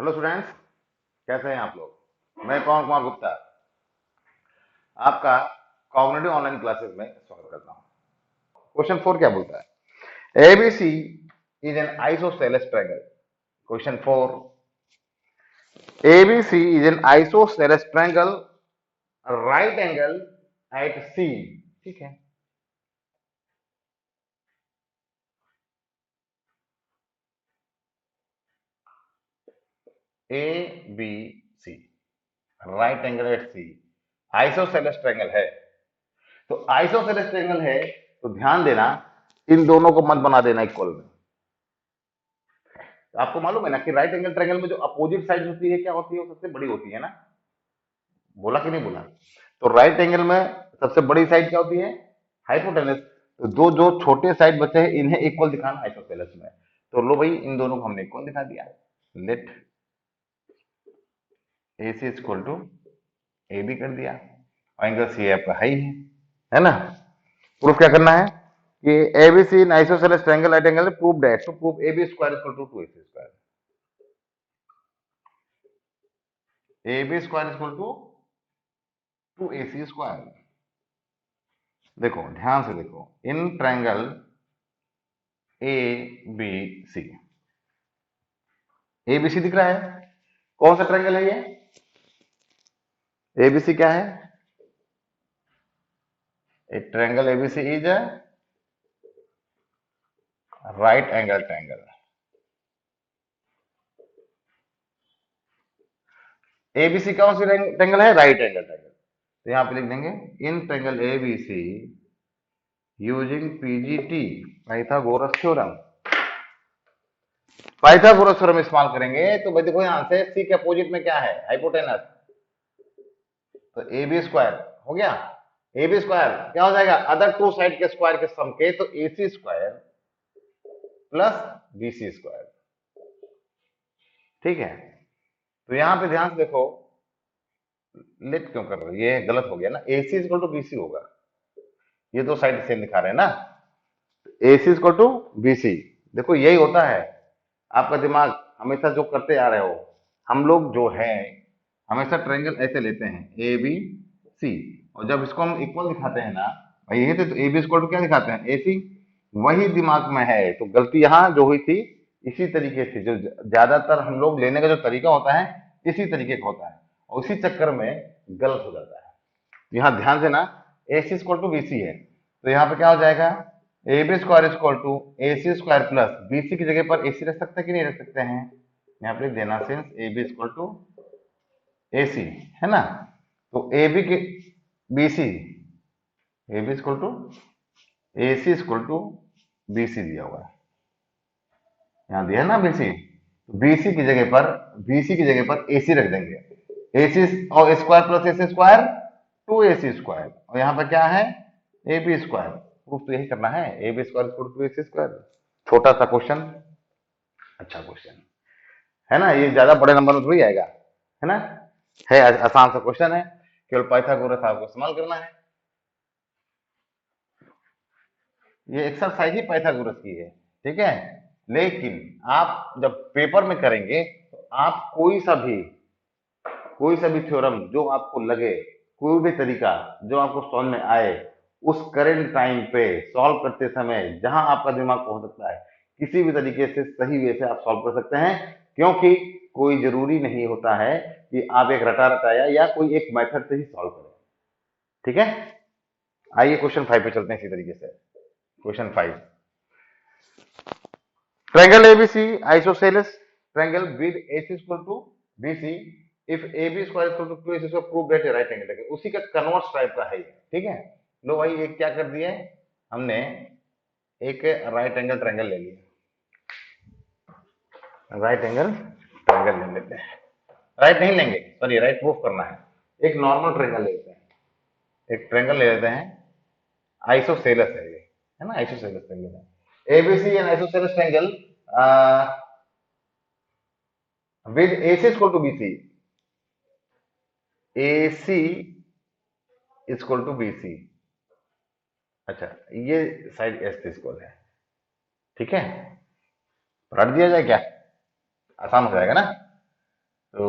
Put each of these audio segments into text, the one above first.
Hello students, कैसे हैं आप लोग। मैं पवन कुमार गुप्ता आपका कॉग्निटिव ऑनलाइन क्लासेस में स्वागत करता हूं। क्वेश्चन 4 क्या बोलता है? ABC is an isosceles triangle. Question 4, ABC is an isosceles triangle right angle at C. ठीक है, A B C right angle at C isosceles triangle है। तो आइसोसेलेस ट्रायंगल है तो ध्यान देना, इन दोनों को मत बना देना इक्वल में। आपको मालूम है ना कि राइट एंगल ट्रायंगल में जो अपोजिट साइड होती है क्या होती है? वो सबसे बड़ी होती है ना। बोला कि नहीं बोला? तो राइट एंगल में सबसे बड़ी साइड क्या होती है? हाइपोटेनस। तो दो जो छोटे साइड बचे हैं इन्हें इक्वल दिखाना आइसोसेलेस में। तो लो भाई, इन दोनों को हमने इक्वल दिखा दिया। Let A C equal to A B कर दिया। एंगल सी आपका हाई है ना। प्रूफ क्या करना है कि ABC in isosceles triangle right angle prove that, तो prove A B square equal to 2ac square. A B square equal to 2ac square. देखो ध्यान से देखो, in triangle A B C, A B C दिख रहा है। कौन सा ट्रायंगल है ये? ए बी सी क्या है? A triangle A B C is a right angle triangle. A B C कौन सी ट्रायंगल है? Right angle triangle. तो यहां पे लिख देंगे in triangle A B C using PGT Pythagoras theorem. Pythagoras theorem इस्तेमाल करेंगे तो भाई देखो यहां से सी के अपोजिट में क्या है? हाइपोटेनस। तो ए बी स्क्वायर हो गया। ए बी स्क्वायर क्या हो जाएगा? अदर टू साइड के स्क्वायर के सम के, तो A C square plus B C square. ठीक है, तो यहां पे ध्यान से देखो, लेट क्यों कर रहे हो? ये गलत हो गया ना। A C equal to B सी होगा। ये दो साइड सेम दिखा रहे हैं ना। A C equal to B सी। देखो यही होता है, आपका दिमाग हमेशा जो करते आ रहे हो। हम लोग जो है हमेशा ट्रायंगल ऐसे लेते हैं ए बी सी, और जब इसको हम इक्वल दिखाते हैं ना भाई, यही तो ए बी इक्वल टू क्या दिखाते हैं? ए सी। वही दिमाग में है, तो गलती यहाँ जो हुई थी इसी तरीके से, जो ज्यादातर हम लोग लेने का जो तरीका होता है इसी तरीके का होता है, और उसी चक्कर में गलत हो जाता है। यहाँ ध्यान से ना, A C equal to B C है, तो यहाँ पे क्या हो जाएगा? A B square equal to A C square plus B C की जगह पर ए सी रख सकते हैं कि नहीं रख सकते हैं? यहाँ पे देना since A B equal to A C है ना। तो ए बी के B C, A B equal to A C equal to B C दिया हुआ है। यहाँ दिया है ना बी सी, तो बी सी की जगह पर ए सी रख देंगे। ए सी और स्क्वायर प्लस ए सी स्क्वायर 2ac स्क्वायर, और यहाँ पर क्या है? A B square. प्रूफ तो यही करना है, A B square equal to A C square. छोटा सा क्वेश्चन, अच्छा क्वेश्चन है ना। ये ज्यादा बड़े नंबर में थोड़ी आएगा, है ना। है आसान सा क्वेश्चन है, केवल पाइथागोरस आपको इस्तेमाल करना है। ये एक्सरसाइज ही पाइथागोरस की है, ठीक है। लेकिन आप जब पेपर में करेंगे तो आप कोई सा भी थ्योरम जो आपको लगे, कोई भी तरीका जो आपको समझ में आए, उस करेंट टाइम पे सॉल्व करते समय जहां आपका दिमाग पहुंच सकता है, किसी भी तरीके से सही वे से आप सॉल्व कर सकते हैं। क्योंकि कोई जरूरी नहीं होता है कि आप एक रटा रटाया या कोई एक मेथड से ही सॉल्व करें। ठीक है, आइए क्वेश्चन 5 पे चलते हैं इसी तरीके से। Question 5, triangle ABC isosceles triangle with AC equal to BC if AB square equal to 2AC square prove that a right angle है। उसी का कन्वर्स टाइप का है ये, ठीक है। लो भाई, ये क्या कर दिया है हमने? एक राइट एंगल ट्रायंगल ले लिया। राइट एंगल ट्रायंगल ले लेते हैं। राइट नहीं लेंगे, सॉरी, राइट प्रूफ करना है। एक नॉर्मल ट्रायंगल ले लेते हैं, एक ट्रायंगल ले लेते हैं। आइसोसेलेस है ये, है ना। आइसोसेलेस ट्रायंगल है ABC and isosceles triangle with AC equal to BC, AC equal to BC। अच्छा, ये साइड एस इक्वल है, ठीक है। रट दिया जाए क्या? आसान हो जाएगा ना। तो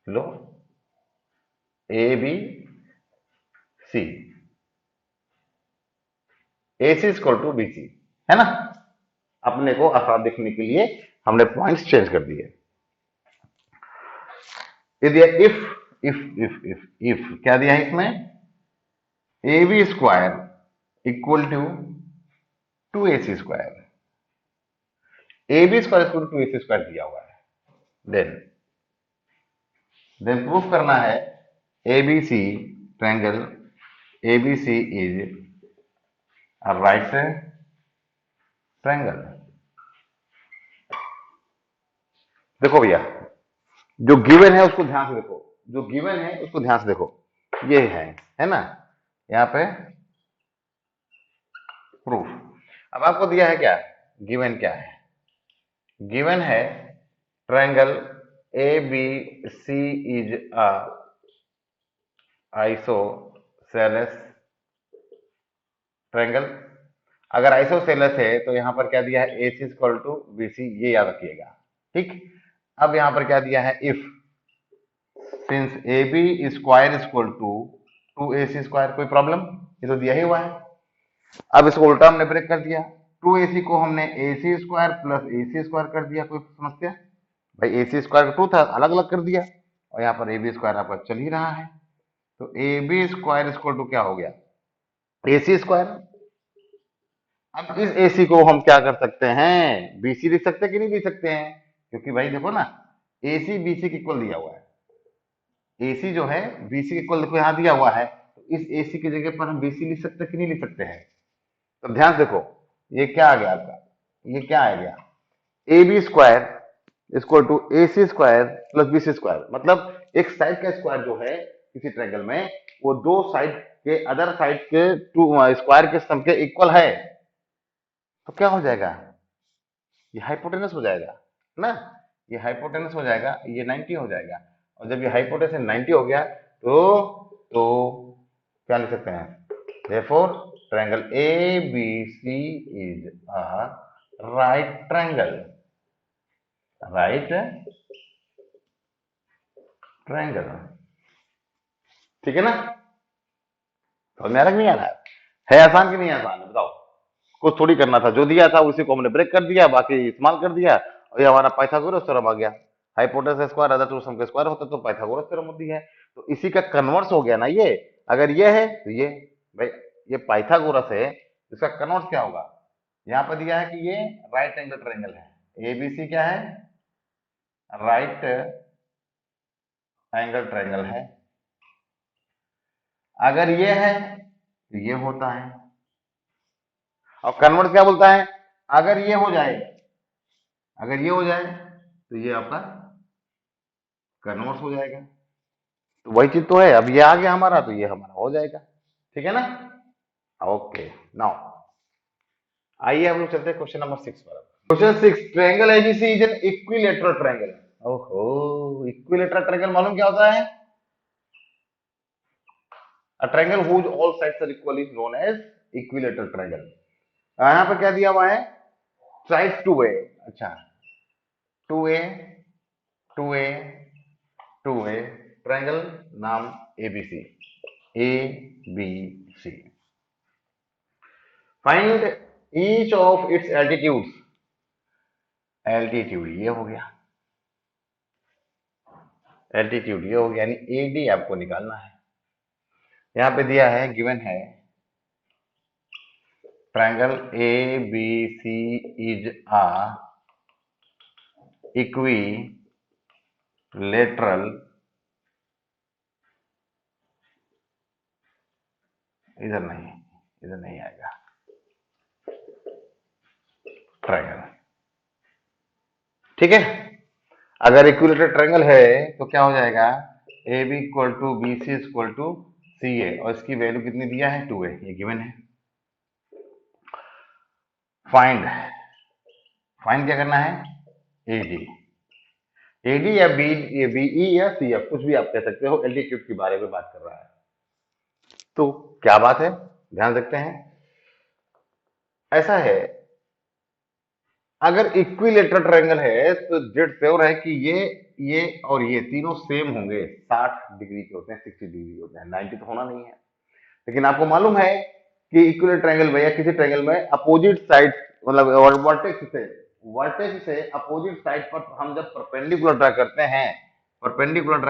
लो A B C, A C equal to B C, है ना। अपने को आसान दिखने के लिए हमने पॉइंट्स चेंज कर दिए। ये दिया इफ क्या दिया है इसमें, A B square equal to A C square, A B square equal to A C square दिया हुआ है। देन प्रूफ करना है A B C triangle A B C is right triangle. देखो भैया, जो गिवन है उसको ध्यान से देखो, जो गिवन है उसको ध्यान से देखो, ये है ना, यहाँ पे प्रूफ। अब आपको दिया है क्या, गिवन क्या है, गिवन है triangle A B C is a isosceles triangle. अगर आइसोसेलेस है तो यहां पर क्या दिया है, A C equal to B C, ये याद रखिएगा, ठीक। अब यहां पर क्या दिया है, if since A B square equal to A C square, कोई प्रॉब्लम, ये तो दिया ही हुआ है। अब इसको उल्टा हमने ब्रेक कर दिया, टू ए सी को हमने ए सी स्क्वायर प्लस ए सी स्क्वायर कर दिया, कोई समस्या, भाई ए सी स्क्वायर टू था, अलग अलग कर दिया, और यहाँ पर ए बी स्क्वायर आपका चल ही रहा है, तो A B square equal to क्या हो गया, ए सी स्क्वायर। अब इस ए सी को हम क्या कर सकते हैं, बी सी लिख सकते हैं कि नहीं लिख सकते हैं, क्योंकि भाई देखो ना, ए सी बी सी के इक्वल दिया हुआ है, ए सी जो है बी सी के इक्वल देखो यहाँ दिया हुआ है, तो इस ए सी की जगह पर हम बी सी लिख सकते हैं कि नहीं लिख सकते हैं। तो ध्यान से देखो, ये क्या आ गया आपका, ये क्या आ गया, A B square equal to A C square plus B C square, मतलब एक साइड का स्क्वायर जो है किसी ट्रायंगल में, वो दो साइड के अदर साइड के टू स्क्वायर के सम के इक्वल है, तो क्या हो जाएगा, ये हाइपोटेनस हो जाएगा ना, ये हाइपोटेनस हो जाएगा, ये 90 हो जाएगा, और जब ये हाइपोटेनस 90 हो गया तो क्या लिख सकते हैं, therefore triangle ABC is a right triangle, right triangle, ठीक है ना। समझ में आ रहा कि नहीं आ रहा है आसान कि नहीं आसान है, बताओ। कुछ थोड़ी करना था, जो दिया था उसी को हमने ब्रेक कर दिया, बाकी इस्तेमाल कर दिया, और ये हमारा पाइथागोरस थ्योरम आ गया। Hypotenuse square other to some के स्क्वायर होता तो पाइथागोरस थ्योरम होती है, तो इसी का कन्वर्स हो गया ना ये, अगर ये है तो ये, भाई ये पाइथागोरस है, इसका कन्वर्स क्या होगा, यहाँ पर दिया है कि ये राइट एंगल ट्रायंगल है, एबीसी क्या है, राइट एंगल ट्रायंगल है, अगर ये है तो ये होता है, और कन्वर्ट क्या बोलता है, अगर ये हो जाए, अगर ये हो जाए तो ये आपका कन्वर्स हो जाएगा, तो वही चीज तो है, अब ये आ गया हमारा तो ये हमारा हो जाएगा, ठीक है ना। ओके, नाउ आइए हम लोग चलते हैं क्वेश्चन नंबर 6 पर। Question 6, triangle ABC is an equilateral triangle. ओहो, इक्विलेटरल ट्रायंगल मालूम क्या होता है, a triangle whose all sides are equal is known as equilateral triangle। यहाँ पर क्या दिया हुआ है, साइड 2a, अच्छा 2a 2a 2a ट्रायंगल, नाम ABC, A B C, find each of its altitudes, altitude ये हो गया, एल्टीट्यूड ये हो गया, यानी एडी आपको निकालना है। यहाँ पे दिया है, गिवन है triangle A B C is a equilateral, इधर नहीं, इधर नहीं आएगा, ट्रायंगल, ठीक है। अगर इक्विलेटरल ट्रायंगल है तो क्या हो जाएगा, A B equal to B C equal to C A, और इसकी वैल्यू कितनी दिया है, 2a, ये गिवन है। फाइंड, फाइंड क्या करना है, एडी, एडी या बी, बीई या सी एफ, कुछ भी आप कह सकते हो, एल्टीट्यूड के बारे में बात कर रहा है, तो क्या बात है, ध्यान रखते हैं। ऐसा है, अगर इक्विलेटरल ट्रायंगल है तो जेड श्योर है कि ये ये और ये तीनों सेम होंगे, 60 डिग्री के होते हैं, 60 डिग्री के होते हैं, 90 तो होना नहीं है। लेकिन आपको मालूम है कि इक्विलेटरल ट्रायंगल में या किसी ट्रायंगल में अपोजिट साइड मतलब वर्टेक्स से अपोजिट साइड पर हम जब परपेंडिकुलर ड्रा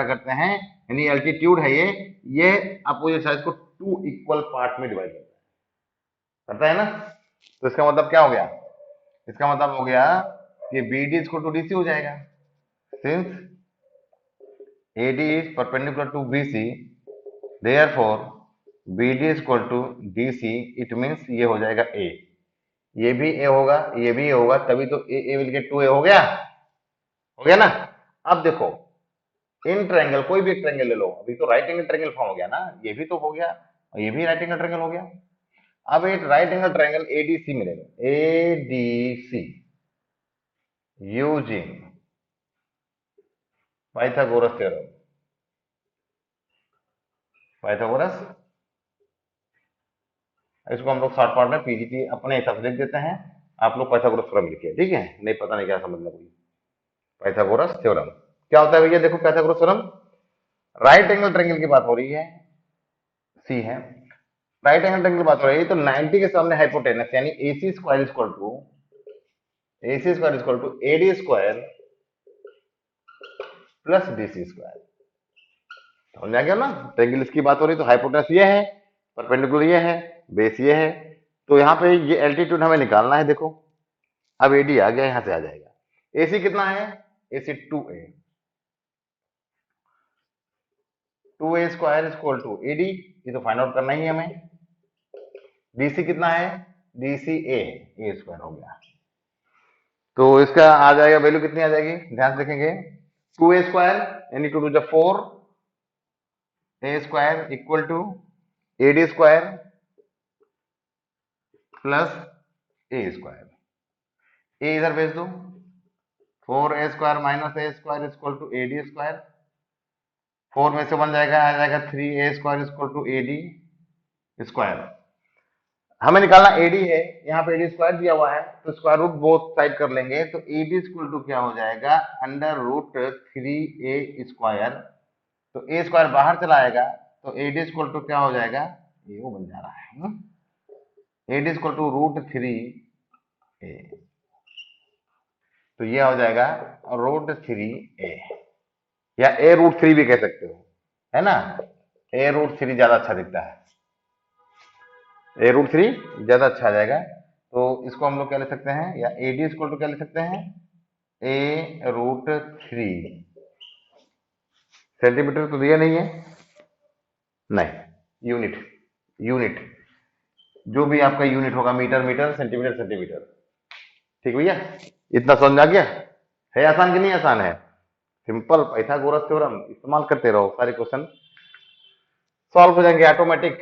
करते हैं, यानी एल्टीट्यूड है ये अपोजिट साइड को 2 इक्वल पार्ट में डिवाइड करता है ना। तो इसका मतलब क्या हो गया, इसका मतलब हो गया कि BD इक्वल टू DC हो जाएगा, since AD is perpendicular to BC, therefore BD equal to DC, it means ये हो जाएगा A, ये भी A होगा, ये भी A होगा, तभी तो A विल गेट 2A हो गया ना। अब देखो इन ट्रायंगल, कोई भी एक ट्रायंगल ले लो, अभी तो राइट एंगल ट्रायंगल फॉर्म हो गया ना, ये भी तो हो गया और ये भी राइट एंगल ट्रायंगल हो गया। अब एक राइट एंगल ट्रायंगल ADC मिलेगा, ADC यूजिंग पाइथागोरस थ्योरम, इसको हम लोग शॉर्ट पार्ट में PGT अपने हिसाब से लिख देते हैं, आप लोग पाइथागोरस थ्योरम लिखिए, ठीक है। नहीं पता नहीं क्या समझना कोई, पाइथागोरस थ्योरम क्या होता है भैया, देखो Pythagoras theorem, right angle triangle की बात हो रही है, सी है, राइट एंगल ट्रायंगल की बात हो रही है, तो 90 के सामने हाइपोटेनस यानी AC square equal to AD square plus DC square, समझ आ गया ना। ट्रायंगल की बात हो रही है तो हाइपोटेनस ये है, परपेंडिकुलर ये है, बेस ये है, तो यहाँ पे ये एल्टीट्यूड हमें निकालना है। देखो अब AD आ गया, यहां से आ जाएगा, AC कितना है, AC 2A, 2A square equal to AD, ये तो फाइंड आउट करना ही है हमें। DC कितना है, DC A स्क्वायर हो गया, तो इसका आ जाएगा वैल्यू कितनी आ जाएगी, ध्यान से देखेंगे, 2A स्क्वायर यानी 2 two 4, A square equal to AD square plus A square, A इधर भेज दो, 4A square minus A square equal to AD square, 4 में से बन जाएगा, आ जाएगा 3A square equal to AD square. हमें निकालना AD है, यहाँ पे AD स्क्वायर दिया हुआ है, तो स्क्वायर रूट बोथ साइड कर लेंगे, तो AD इक्वल टू क्या हो जाएगा, अंडर रूट 3A स्क्वायर, तो A स्क्वायर बाहर चला आएगा, तो AD इक्वल टू क्या हो जाएगा, ये वो बन जा रहा है, AD equal to root 3A, तो ये हो जाएगा रूट 3A, या A रूट 3 भी कह सकते हो, है ना, A रूट 3 ज्यादा अच्छा दिखता है, A रूट 3 ज्यादा अच्छा आ जाएगा, तो इसको हम लोग क्या ले सकते हैं, या AD इक्वल टू क्या ले सकते हैं, A रूट 3, सेंटीमीटर तो दिया नहीं है, नहीं, यूनिट जो भी आपका यूनिट होगा, मीटर सेंटीमीटर, ठीक भैया, इतना समझ आ गया, है आसान कि नहीं आसान है, सिंपल पाइथागोरस थ्योरम इस्तेमाल करते रहो, सारे क्वेश्चन सॉल्व हो जाएंगे ऑटोमेटिक।